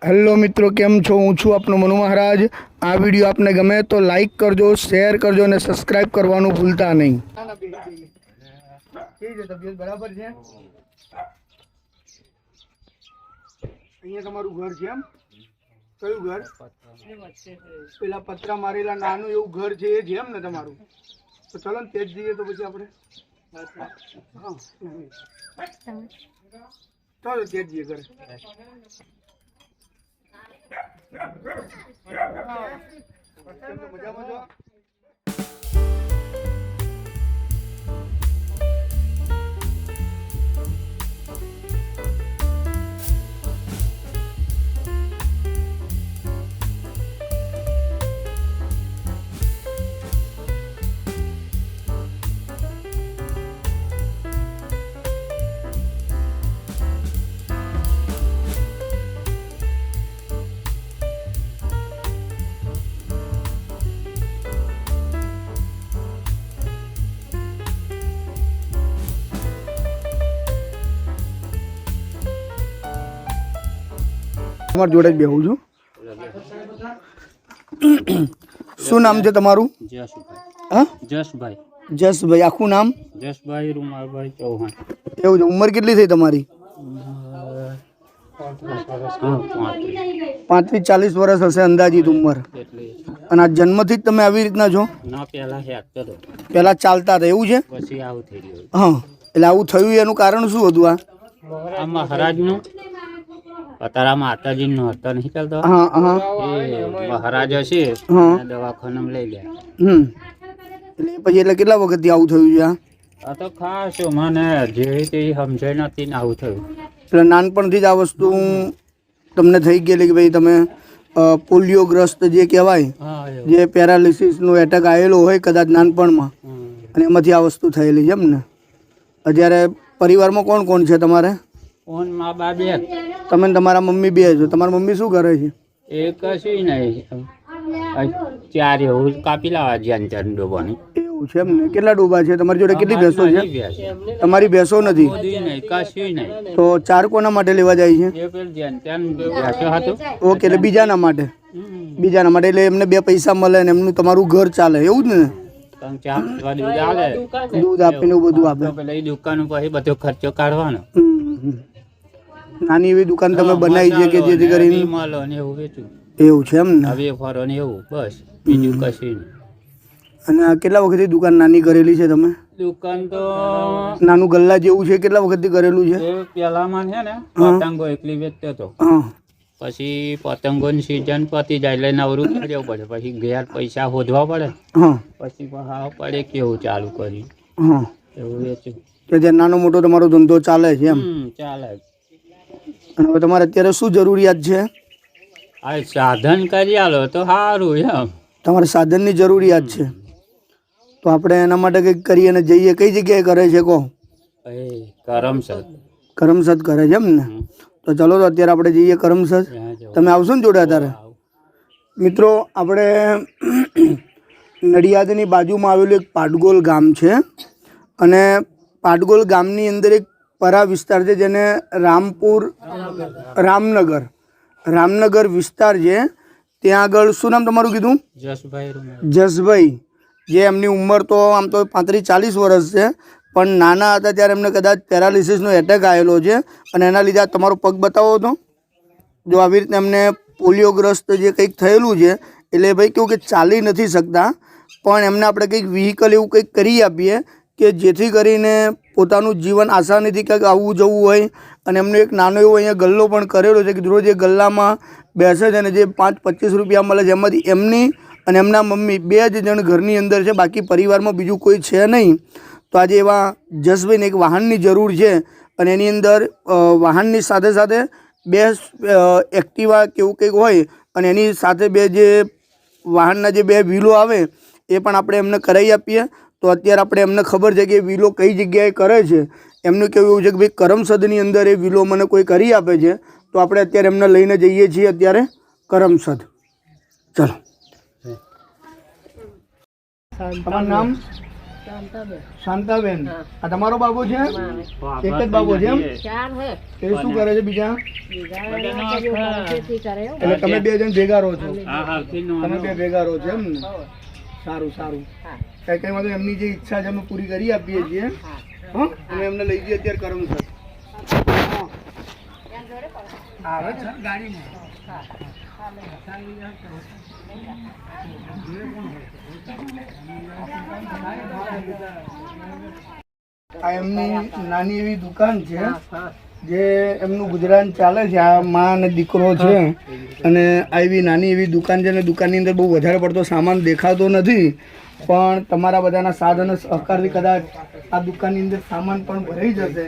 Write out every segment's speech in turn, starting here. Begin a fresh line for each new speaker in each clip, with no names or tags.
Hello મિત્રો, કેમ છો? હું છું આપનો મનુ મહારાજ। આ વિડીયો આપને ગમે તો લાઈક કરજો, શેર કરજો અને સબસ્ક્રાઇબ કરવાનું ભૂલતા નહીં। તબિયત બરાબર છે? અહીંયા તમારું ઘર છે એમ? કયું ઘર? પેલા પતરા મારેલા નાનું એવું ઘર છે એ છે એમ ને તમારું? તો ચલો ને તે જ જઈએ તો પછી આપણે ચાલો તે જ જઈએ ઘરે। મજામાં છો? તમારી જોડે જ બેહું છું। શું નામ છે તમારું? હા,
જસભાઈ।
જસભાઈ, આખું નામ?
જસભાઈ રૂમાલભાઈ ચૌહાણ।
એવું છે। ઉંમર કેટલી થઈ તમારી? 35-40 વર્ષ હશે અંદાજિત ઉંમર। અને આ જન્મથી જ તમે આવી રીતના છો?
ના, પહેલા હેડતો હતો,
પહેલા ચાલતા હતા એવું છે?
પછી આવું થઈ ગયું।
હા, એટલે આવું થયું એનું કારણ શું હતું?
આ મહારાજનું અત્યારે માતાજીનો હરતા નહીં ચાલતો,
હા હા,
એ મહારાજ હશે
હા,
દવાખાનામાં લઈ ગયા।
એટલે પછી એટલે કેટલા વખતથી આવું થયું છે?
આ તો ખાસ મને જે તે સમજાય નથી ને આવું થયું।
એટલે નાનપણથી જ આ વસ્તુ તમને થઈ ગયેલી કે ભાઈ તમે પોલિયોગ્રસ્ત જે કહેવાય, જે પેરાલિસિસનો એટેક આવેલો હોય કદાચ નાનપણમાં, અને એમાંથી આ વસ્તુ થયેલી છે એમ ને? અત્યારે પરિવારમાં કોણ કોણ છે તમારે?
કોણ? મા બા બે।
તમે ને તમારા મમ્મી બે છો? તમારા મમ્મી શું કરે છે?
એ કશું નહીં, ચાર એવું કાપી લાવવા જ્યાં ડોબાની।
એવું છે એમ ને? કેટલા ડોબા છે તમારી જોડે? કેટલી ભેંસો છે? તમારી ભેંસો નથી?
કશું નહીં।
તો ચાર કોના માટે લેવા જાય છે? ઓકે, એટલે બીજાના માટે? બીજાના માટે, એટલે એમને બે પૈસા મળે ને એમનું તમારું ઘર ચાલે એવું જ ને? દૂધ આપીને બધું આપે?
દુકાન પછી બધો ખર્ચો કાઢવાનો।
નાની એવી દુકાન તમે બનાવી છે કે જેથી કરીને
માલો ને એવું વેચું?
એવું છે એમ ને?
વેફરો ને એવું, બસ, બીજું કશું નહીં।
અને આ કેટલા વખતથી દુકાન નાની કરેલી છે તમે?
દુકાન તો
નાનું ગલ્લા જેવું છે, કેટલા વખતથી કરેલું છે?
પેલામાં છે ને પતંગો એકલી વેચતો હતો, પછી પતંગોની સિઝન પતી જાય એટલે નવરું કરી દેવું પડે, પછી ઘેર પૈસા શોધવા પડે, પછી પહાવ પડે કેવું ચાલુ કર્યું, એવું વેચ્યું
કે નાનો મોટો તમારો ધંધો ચાલે છે એમ?
ચાલે।
અને હવે તમારે અત્યારે શું જરૂરિયાત છે?
આ સાધન કરી આલો તો સારું એમ।
તમારે સાધનની જરૂરિયાત છે તો આપણે એના માટે કંઈક કરીએ અને જઈએ। કઈ જગ્યાએ કરે છે કહો?
કરમસદ।
કરમસદ કરે છે એમ ને? તો ચલો તો અત્યારે આપણે જઈએ કરમસદ। તમે આવશો ને જોડે? અત્યારે મિત્રો આપણે નડિયાદની બાજુમાં આવેલું એક પાટગોલ ગામ છે, અને પાટગોલ ગામની અંદર એક પરા વિસ્તાર છે જેને રામનગર વિસ્તાર છે। ત્યાં આગળ શું નામ તમારું કીધું?
જસભાઈ।
જસભાઈ, જે એમની ઉંમર તો આમ તો 35-40 વર્ષ છે, પણ નાના હતા ત્યારે એમને કદાચ પેરાલિસિસનો એટેક આવેલો છે, અને એના લીધે તમારો પગ બતાવો તો જો આવી રીતે એમને પોલિયોગ્રસ્ત જે કંઈક થયેલું છે, એટલે ભાઈ કેવું કે ચાલી નથી શકતા, પણ એમને આપણે કંઈક વ્હીકલ એવું કંઈક કરી આપીએ કે જેથી કરીને પોતાનું જીવન આસાનીથી કંઈક આવવું જવું હોય। અને એમનો એક નાનો એવો અહીંયા ગલ્લો પણ કરેલો છે કે રોજ એ ગલ્લામાં બેસે છે અને જે 5-25 રૂપિયા મળે છે એમાંથી એમની અને એમના મમ્મી બે જ જણ ઘરની અંદર છે, બાકી પરિવારમાં બીજું કોઈ છે નહીં। તો આજે એવા જસભાઈને એક વાહનની જરૂર છે, અને એની અંદર વાહનની સાથે સાથે બે એક્ટિવા કે એવું કંઈક હોય, અને એની સાથે બે જે વાહનના જે બે વ્હીલો આવે એ પણ આપણે એમને કરાવી આપીએ। તો અત્યારે આપણે એમને ખબર છે કે વ્હીલો કઈ જગ્યાએ કરે છે। એમનું કહેવું એવું છે કે ભાઈ કરમસદની અંદર એ વ્હીલો મને કોઈ કરી આપે છે, તો આપણે અત્યારે એમને લઈને જઈએ છીએ અત્યારે કરમસદ। ચલો, તમારું નામ? શાંતાબેન, આ તમારો બાબો છે? એક જ બાબો છે એમ? એ શું કરે છે બીજા? એટલે તમે બે જણ ભેગા રહો છો? તમે બે ભેગા રહો છો એમ ને? સારું સારું. કઈ કઈ વાંધો, એમની જે ઈચ્છા છે અમે પૂરી કરી આપીએ છીએ. હા, અમે એમને લઈ જઈએ અત્યારે કરમસદ. આવે છે ગાડીમાં. આ એમની નાની એવી દુકાન છે જે એમનું ગુજરાન ચાલે છે. આ માં અને દીકરો છે અને આ એવી નાની એવી દુકાન છે અને દુકાનની અંદર બહુ વધારે પડતો સામાન દેખાતો નથી, પણ તમારા બધાના સાથ અને સહકારથી કદાચ આ દુકાનની અંદર સામાન પણ ભરાઈ જશે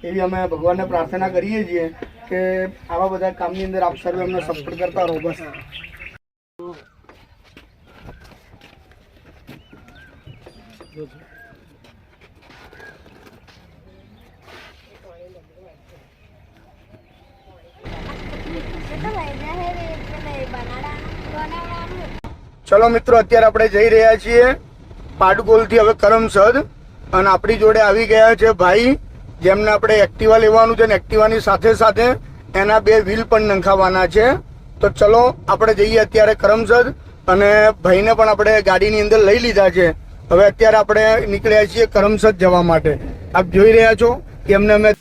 એવી અમે ભગવાનને પ્રાર્થના કરીએ છીએ કે આવા બધા કામની અંદર આપ સર્વે અમને સપોર્ટ કરતા રહો. બસ ચલો મિત્રો, અત્યારે આપણે જઈ રહ્યા છીએ પાટગોલથી હવે કરમસદ, અને આપણી જોડે આવી ગયા છે ભાઈ જેમને આપણે એક્ટિવા લેવાનું છે, અને એક્ટિવાની સાથે સાથે એના 2 વ્હીલ પણ નંખાવાના છે. તો ચલો આપણે જઈએ અત્યારે કરમસદ, અને ભાઈને પણ આપણે ગાડીની અંદર લઈ લીધા છે. હવે અત્યારે આપણે નીકળ્યા છીએ કરમસદ જવા માટે. આપ જોઈ રહ્યા છો કે એમને અમે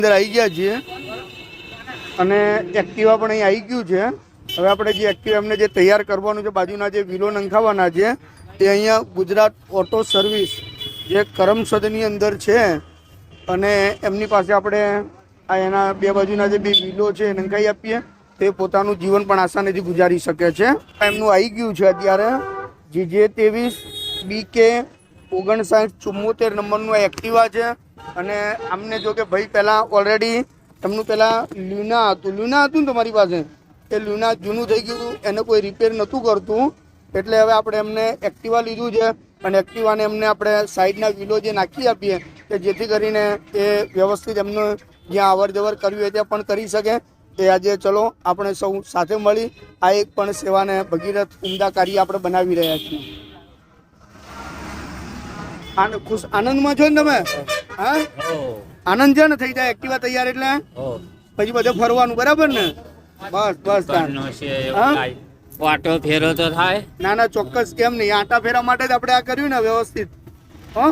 અંદર આવી ગયા છીએ અને એક્ટિવા પણ અહીં આવી ગયું છે. હવે આપણે જે એક્ટિવા એમને જે તૈયાર કરવાનું છે, બાજુના જે વ્હીલો નંખાવાના છે, તે અહીંયા ગુજરાત ઓટો સર્વિસ જે કરમસદની અંદર છે, અને એમની પાસે આપણે આ એના 2 બાજુના જે 2 વ્હીલો છે એ નંખાઈ આપીએ. તે પોતાનું જીવન પણ આસાનીથી ગુજારી શકે છે. એમનું આવી ગયું છે અત્યારે GJ23 BK 5974 નંબરનું એક્ટિવા છે. અને આમને જો કે ભાઈ પહેલાં ઓલરેડી એમનું પહેલાં લ્યુના હતું ને તમારી પાસે, એ લ્યુના જૂનું થઈ ગયું હતું, એને કોઈ રિપેર નહોતું કરતું, એટલે હવે આપણે એમને એક્ટિવા લીધું છે. અને એક્ટિવાને એમને આપણે સાઈડના વ્હીલો જે નાખી આપીએ કે જેથી કરીને એ વ્યવસ્થિત એમનું જ્યાં અવર જવર કરવી હોય ત્યાં પણ કરી શકે. એ આજે ચલો આપણે સૌ સાથે મળી આ એક પણ સેવાને ભગીરથ ઉમદા કાર્ય આપણે બનાવી રહ્યા છીએ. ખુશ આનંદમાં છો ને તમે? હા, આનંદ છે ને? થઈ જાય એક્ટિવા તૈયાર એટલે પછી બધે ફરવાનું, બરાબર ને? બસ બસ.
આટો ફેરો તો થાય?
ના ના, ચોક્કસ, કેમ નહીં. આટા ફેરા માટે જ આપણે આ કર્યું ને વ્યવસ્થિત. હો,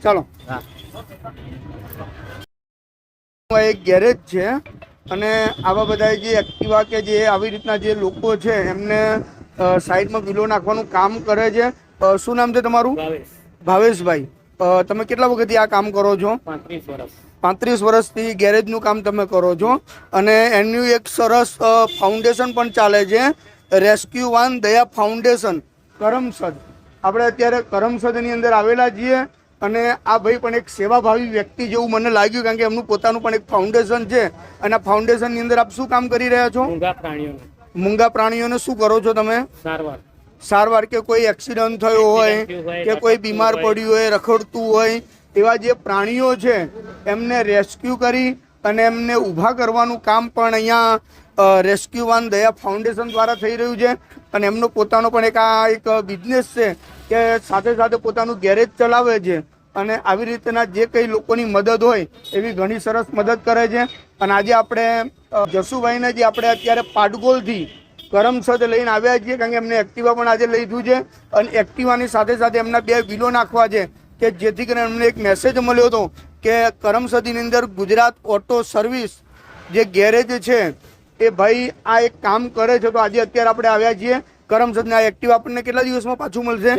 ચાલો. એક ગેરેજ છે અને આવા બધા જે એક્ટિવા કે જે આવી રીતના જે લોકો છે એમને સાઈડમાં વ્હીલો નાખવાનું કામ કરે છે. શું નામ છે તમારું? ભાવેશભાઈ. તમે કેટલા વખતથી આ કામ કરો છો? 35 વર્ષથી ગેરેજનું કામ તમે કરો છો. અને એનું એક સરસ ફાઉન્ડેશન પણ ચાલે છે, રેસ્ક્યુ વાન દયા ફાઉન્ડેશન કરમસદ. આપણે અત્યારે કરમસદની અંદર આવેલા છીએ અને આ ભાઈ પણ એક સેવાભાવી વ્યક્તિ જેવું મને લાગ્યું, કારણ કે એમનું પોતાનું પણ એક ફાઉન્ડેશન છે. અને આ ફાઉન્ડેશનની અંદર આપ શું કામ કરી રહ્યા છો? મૂંગા પ્રાણીઓને શું કરો છો તમે? સારવાર કે કોઈ એક્સિડન્ટ થયો હોય કે કોઈ બીમાર પડ્યું હોય, રખડતું હોય, એવા જે પ્રાણીઓ છે એમને રેસ્ક્યુ કરી અને એમને ઊભા કરવાનું કામ પણ અહીંયા રેસ્ક્યુ વાન દયા ફાઉન્ડેશન દ્વારા થઈ રહ્યું છે. અને એમનો પોતાનો પણ એક બિઝનેસ છે કે સાથે સાથે પોતાનું ગેરેજ ચલાવે છે. અને આવી રીતના જે કંઈ લોકોની મદદ હોય એવી ઘણી સરસ મદદ કરે છે. અને આજે આપણે જસુભાઈને જે આપણે અત્યારે પાટગોલથી કરમસદ લઈને આવ્યા છીએ, કારણ કે એમને એક્ટિવા પણ આજે લીધું છે. અને એક્ટિવાની સાથે સાથે એમના 2 વ્હીલો નાખવા છે કે જેથી કરીને એમને એક મેસેજ મળ્યો હતો કે કરમસદની અંદર ગુજરાત ઓટો સર્વિસ જે ગેરેજ છે એ ભાઈ આ એક કામ કરે છે. તો આજે અત્યારે આપણે આવ્યા છીએ કરમસદના એક્ટિવા આપણને કેટલા દિવસમાં પાછું મળશે?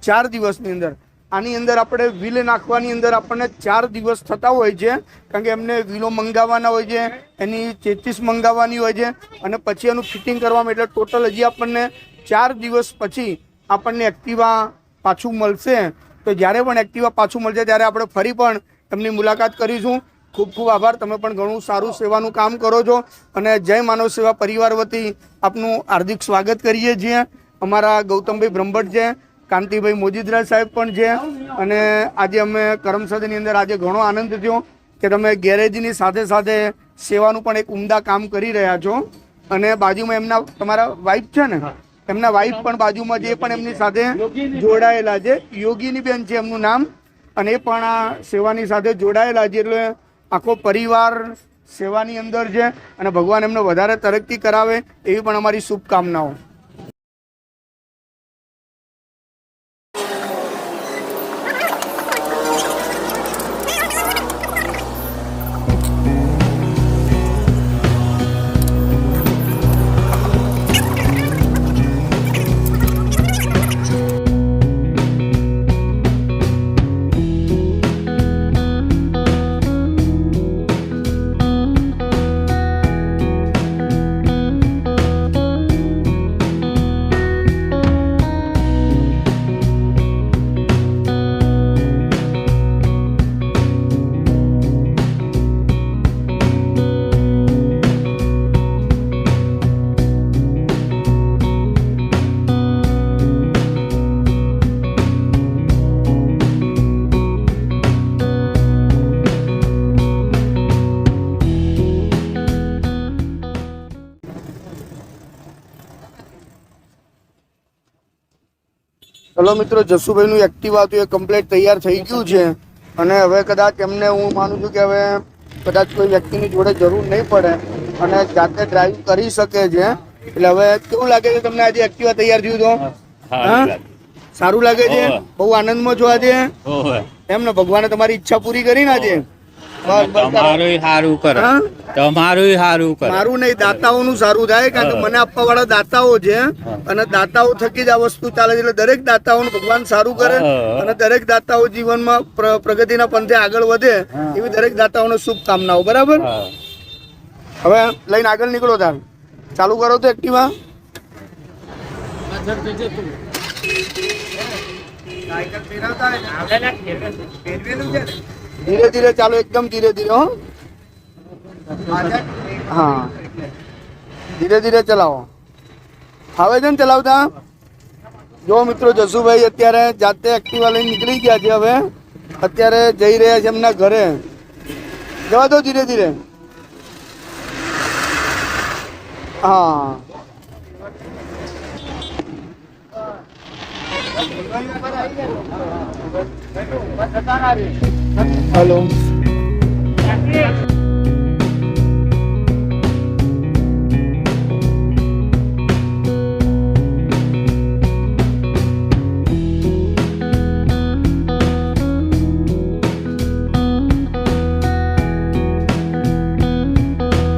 4 દિવસની અંદર. આની અંદર આપણે વ્હીલ નાખવાની અંદર આપણને 4 દિવસ થતા હોય છે, કારણ કે એમને વ્હીલો મંગાવવાના હોય છે, એની ચેચીસ મંગાવવાની હોય છે અને પછી એનું ફિટિંગ કરવામાં, એટલે ટોટલ હજી આપણને 4 દિવસ પછી આપણને એક્ટિવા પાછું મળશે. તો જ્યારે પણ એક્ટિવા પાછું મળશે ત્યારે આપણે ફરી પણ એમની મુલાકાત કરીશું. ખૂબ ખૂબ આભાર. તમે પણ ઘણું સારું સેવાનું કામ કરો છો અને જય માનવ સેવા પરિવાર વતી આપનું હાર્દિક સ્વાગત કરીએ છીએ. અમારા ગૌતમભાઈ બ્રહ્મભટ્ટ છે, કાંતિભાઈ મોજીદ્રા સાહેબ પણ છે અને આજે અમે કરમસદની અંદર આજે ઘણો આનંદ થયો કે તમે ગેરેજની સાથે સાથે સેવાનું પણ એક ઉમદા કામ કરી રહ્યા છો. અને બાજુમાં એમના તમારા વાઈફ છે ને, એમના વાઈફ પણ બાજુમાં જે પણ એમની સાથે જોડાયેલા છે, યોગીની બેન છે એમનું નામ, અને એ પણ આ સેવાની સાથે જોડાયેલા છે. એટલે આખો પરિવાર સેવાની અંદર છે અને ભગવાન એમને વધારે તરક્કી કરાવે એવી પણ અમારી શુભકામનાઓ. ચલો મિત્રો, જસુભાઈનું એક્ટિવા હતું એ કમ્પ્લીટ તૈયાર થઈ ગયું છે અને હવે કદાચ એમને હું માનું છું કે હવે કદાચ કોઈ વ્યક્તિની જોડે જરૂર નહીં પડે અને જાતે ડ્રાઈવ કરી શકે છે. એટલે હવે કેવું લાગે છે તમને આજે એક્ટિવા તૈયાર થયું તો? હા, સારું લાગે છે? બહુ આનંદમાં છો આજે? એમ ને, ભગવાને તમારી ઈચ્છા પૂરી કરી ને આજે?
તમારું સારું કરે, તમારું સારું કરે.
મારું નહીં, દાતાઓનું સારું થાય, કારણ કે મને આપવા વાળા દાતાઓ છે અને દાતાઓ થકી જ આ વસ્તુ ચાલે છે. એટલે દરેક દાતાઓનું ભગવાન સારું કરે અને દરેક દાતાઓ જીવનમાં પ્રગતિના પંથે આગળ વધે એવી દરેક દાતાઓને શુભકામનાઓ. બરાબર? હવે લઈને આગળ નીકળો, તાર ચાલુ કરો તો એક્ટિવા. ધીરે ધીરે ચાલો, એકદમ ધીરે ધીરે. હો, હા, ધીરે ધીરે ચલાવો. હવે છે ને ચલાવતા? જો મિત્રો, જસુભાઈ અત્યારે જાતે એક્ટિવા લઈને નીકળી ગયા છે. હવે અત્યારે જઈ રહ્યા છે એમના ઘરે. જવા દો, ધીરે ધીરે. હા, હેલો.